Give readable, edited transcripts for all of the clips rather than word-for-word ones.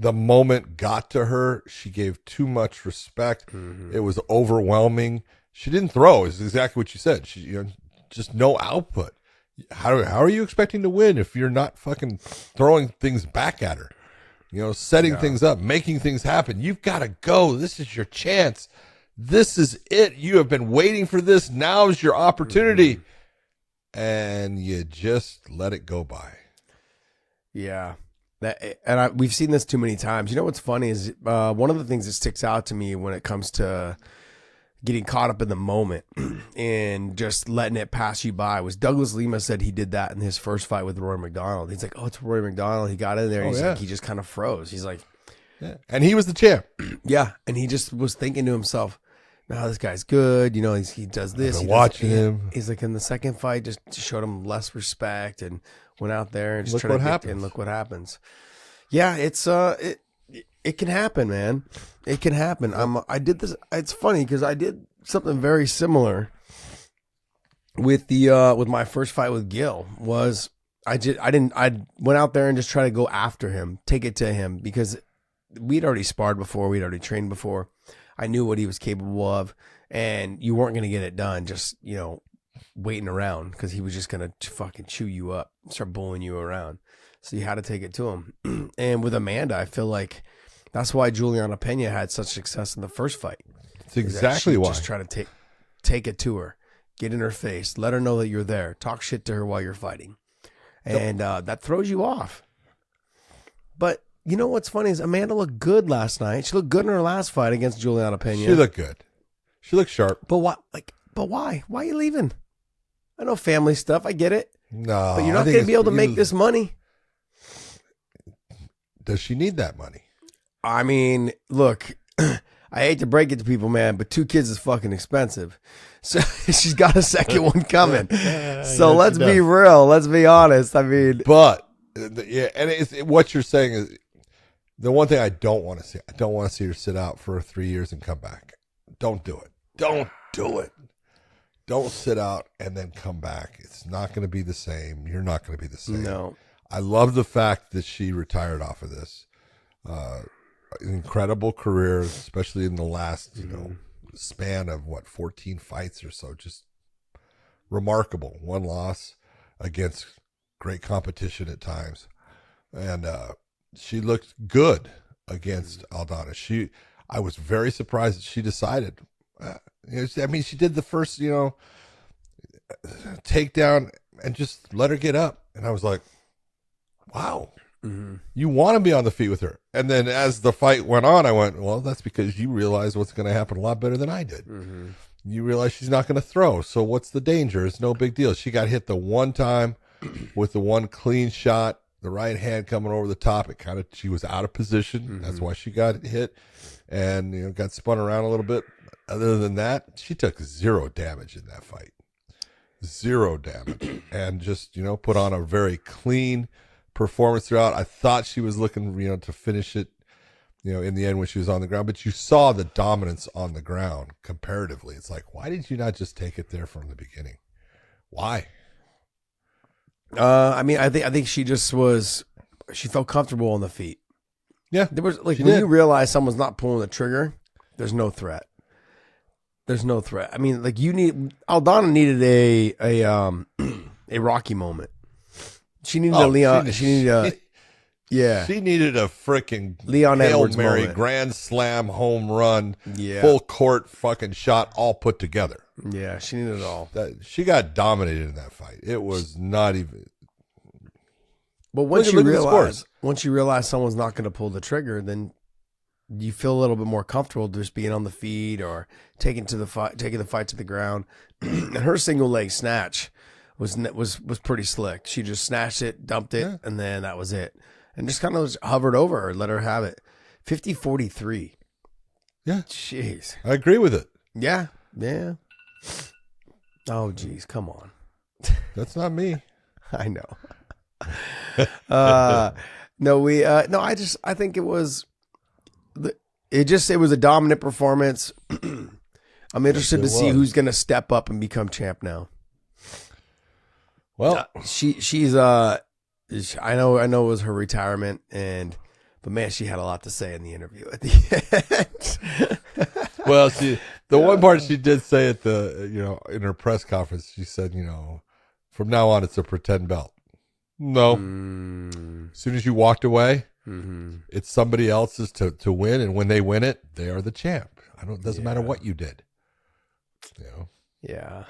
the moment got to her. She gave too much respect. It was overwhelming. She didn't throw. Is exactly what you said. She, just no output. How are you expecting to win if you're not fucking throwing things back at her? Setting things up, making things happen. You've got to go. This is your chance. This is it. You have been waiting for this. Now's your opportunity. And you just let it go by. Yeah. We've seen this too many times. You know what's funny is one of the things that sticks out to me when it comes to getting caught up in the moment and just letting it pass you by was Douglas Lima said he did that in his first fight with Roy McDonald. He's like, oh, it's Roy McDonald. He got in there. He's like, he just kind of froze. He's like, yeah. And he was the champ. Yeah. And he just was thinking to himself, no, this guy's good. He does this. I've been watching him. He's like, in the second fight, just showed him less respect and went out there and just look what happens. Yeah, it can happen, man. It can happen. I did this. It's funny because I did something very similar with with my first fight with Gil. I went out there and just tried to go after him, take it to him, because we'd already sparred before, we'd already trained before. I knew what he was capable of, and you weren't going to get it done just, waiting around, because he was just going to fucking chew you up, start bullying you around. So you had to take it to him. And with Amanda, I feel like that's why Juliana Pena had such success in the first fight. That's exactly why. Just try to take it to her, get in her face, let her know that you're there, talk shit to her while you're fighting. And that throws you off. But you know what's funny is Amanda looked good last night. She looked good in her last fight against Juliana Pena. She looked good. She looked sharp. But what? But why? Why are you leaving? I know family stuff. I get it. No, but you're not going to be able to make this money. Does she need that money? I mean, look, I hate to break it to people, man, but 2 kids is fucking expensive. So she's got a second one coming. So let's be real. Let's be honest. I mean, but yeah, and what you're saying is the one thing I don't want to see. I don't want to see her sit out for 3 years and come back. Don't do it. Don't do it. Don't sit out and then come back. It's not going to be the same. You're not going to be the same. No. I love the fact that she retired off of this. Incredible career, especially in the last, span of 14 fights or so. Just remarkable. 1 loss against great competition at times. And she looked good against Aldana. I was very surprised that she decided. She did the first, takedown and just let her get up. And I was like, wow, you want to be on the feet with her. And then as the fight went on, I went, well, that's because you realize what's going to happen a lot better than I did. You realize she's not going to throw. So what's the danger? It's no big deal. She got hit the one time with the one clean shot, the right hand coming over the top. She was out of position. That's why she got hit and, got spun around a little bit. Other than that, she took 0 damage in that fight. 0 damage. And just, put on a very clean performance throughout. I thought she was looking, to finish it, in the end when she was on the ground. But you saw the dominance on the ground comparatively. It's like, why did you not just take it there from the beginning? Why? I think she just she felt comfortable on the feet. Yeah. There was when you realize someone's not pulling the trigger, there's no threat. There's no threat. I mean, Aldana needed a Rocky moment. She needed a Leon. She needed a freaking Leon Hail Edwards Mary moment. grand slam home run, full court fucking shot, all put together. Yeah, she needed it all. She got dominated in that fight. It was not even. But once you realize someone's not going to pull the trigger, then you feel a little bit more comfortable just being on the feet or taking the fight to the ground. And her single leg snatch was pretty slick. She just snatched it, dumped it, and then that was it. And just kind of hovered over her, let her have it. 50-43. Yeah. Jeez. I agree with it. Yeah. Yeah. Oh, geez. Come on. That's not me. I know. I think it was a dominant performance. I'm interested to see who's going to step up and become champ now. Well, she's I know it was her retirement, but But man, she had a lot to say in the interview at the end. Well, the one part she did say at in her press conference, she said, from now on it's a pretend belt. No. As soon as you walked away, it's somebody else's to win, and when they win it, they are the champ. It doesn't matter what you did. Yeah.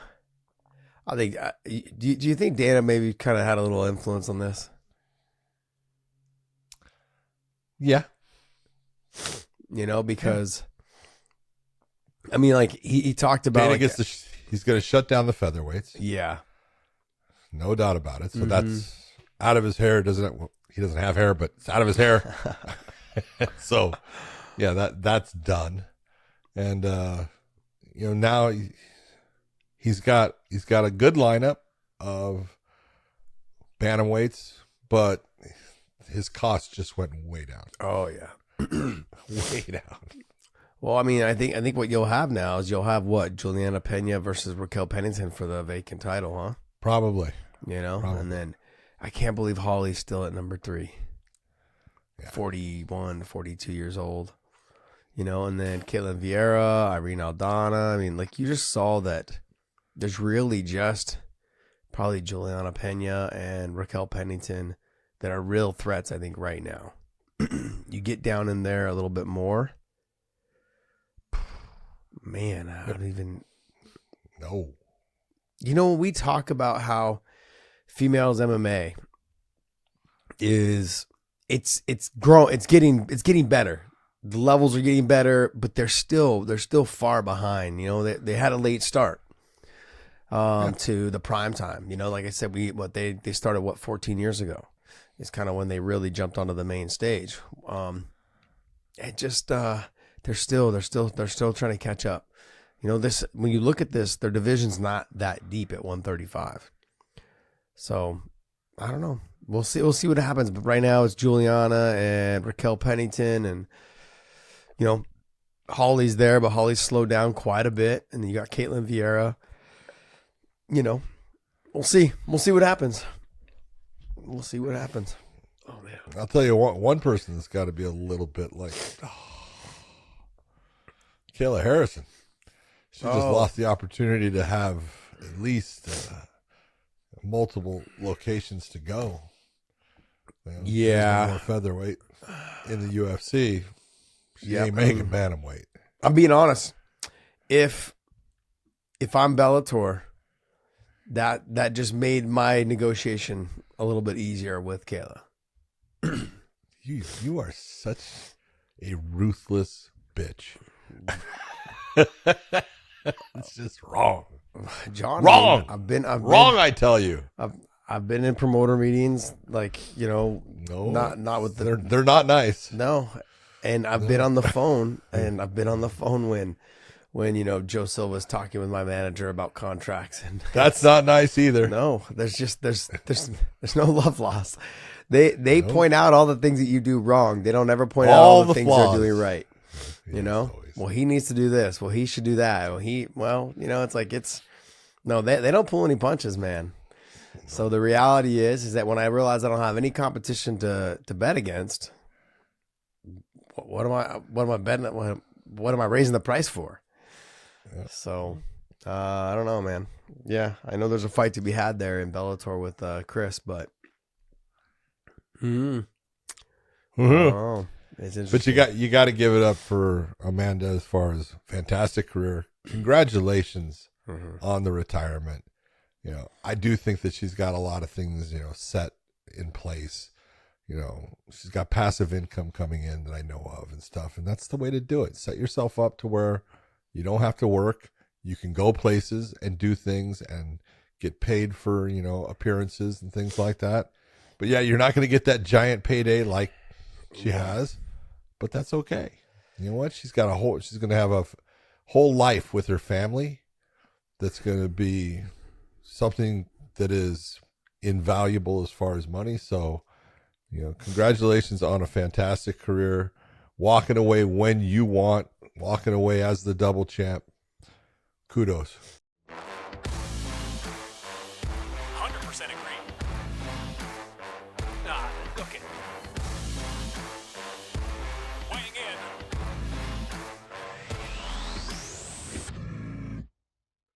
I think. Do you think Dana maybe kind of had a little influence on this? Yeah. Because I mean, like he talked about Dana he's going to shut down the featherweights. Yeah. No doubt about it. So that's out of his hair. He doesn't have hair, but it's out of his hair. So, yeah, that's done. And now he's got a good lineup of bantamweights, but his cost just went way down. Oh yeah. Way down. Well, I mean, I think what you'll have now is Juliana Pena versus Raquel Pennington for the vacant title, huh? Probably. Probably. And then I can't believe Holly's still at number 3. Yeah. 41, 42 years old. And then Caitlin Vieira, Irene Aldana. I mean, like you just saw that there's really just probably Juliana Pena and Raquel Pennington that are real threats, I think, right now. You get down in there a little bit more. Man, I don't even know. We talk about how females MMA is it's getting better. The levels are getting better, but they're still far behind. They had a late start to the prime time. Like I said, they started 14 years ago. It's kind of when they really jumped onto the main stage. It just they're still trying to catch up. When you look at this, their division's not that deep at 135. So I don't know. We'll see what happens. But right now it's Juliana and Raquel Pennington, and Holly's there, but Holly's slowed down quite a bit. And then you got Caitlin Vieira. We'll see. We'll see what happens. We'll see what happens. Oh man! I'll tell you one person that's got to be a little bit like Kayla Harrison. She just lost the opportunity to have at least multiple locations to go. Yeah, more featherweight in the UFC. She ain't making bantamweight. I'm being honest. If I'm Bellator, that just made my negotiation a little bit easier with Kayla. You are such a ruthless bitch. It's just wrong, John. Wrong. I've been wrong. I tell you, I've been in promoter meetings, like no, not with the. They're not nice. No, and I've been on the phone, when Joe Silva's talking with my manager about contracts, and that's not nice either. No, there's no love lost. They point out all the things that you do wrong. They don't ever point out all the things flaws. they're doing right. Well, he needs to do this. Well, he should do that. It's like they don't pull any punches, man. No. So the reality is that when I realize I don't have any competition to bet against, what am I betting? What am I raising the price for? Yeah. So I don't know, man. Yeah, I know there's a fight to be had there in Bellator with Chris, but it's interesting. But you got to give it up for Amanda as far as fantastic career. Congratulations on the retirement. I do think that she's got a lot of things, set in place. She's got passive income coming in that I know of and stuff. And that's the way to do it. Set yourself up to where you don't have to work. You can go places and do things and get paid for, appearances and things like that. But yeah, you're not going to get that giant payday like she has, but that's okay. You know what? She's going to have a whole life with her family. That's going to be something that is invaluable as far as money. So, congratulations on a fantastic career, walking away when you want, walking away as the double champ. Kudos.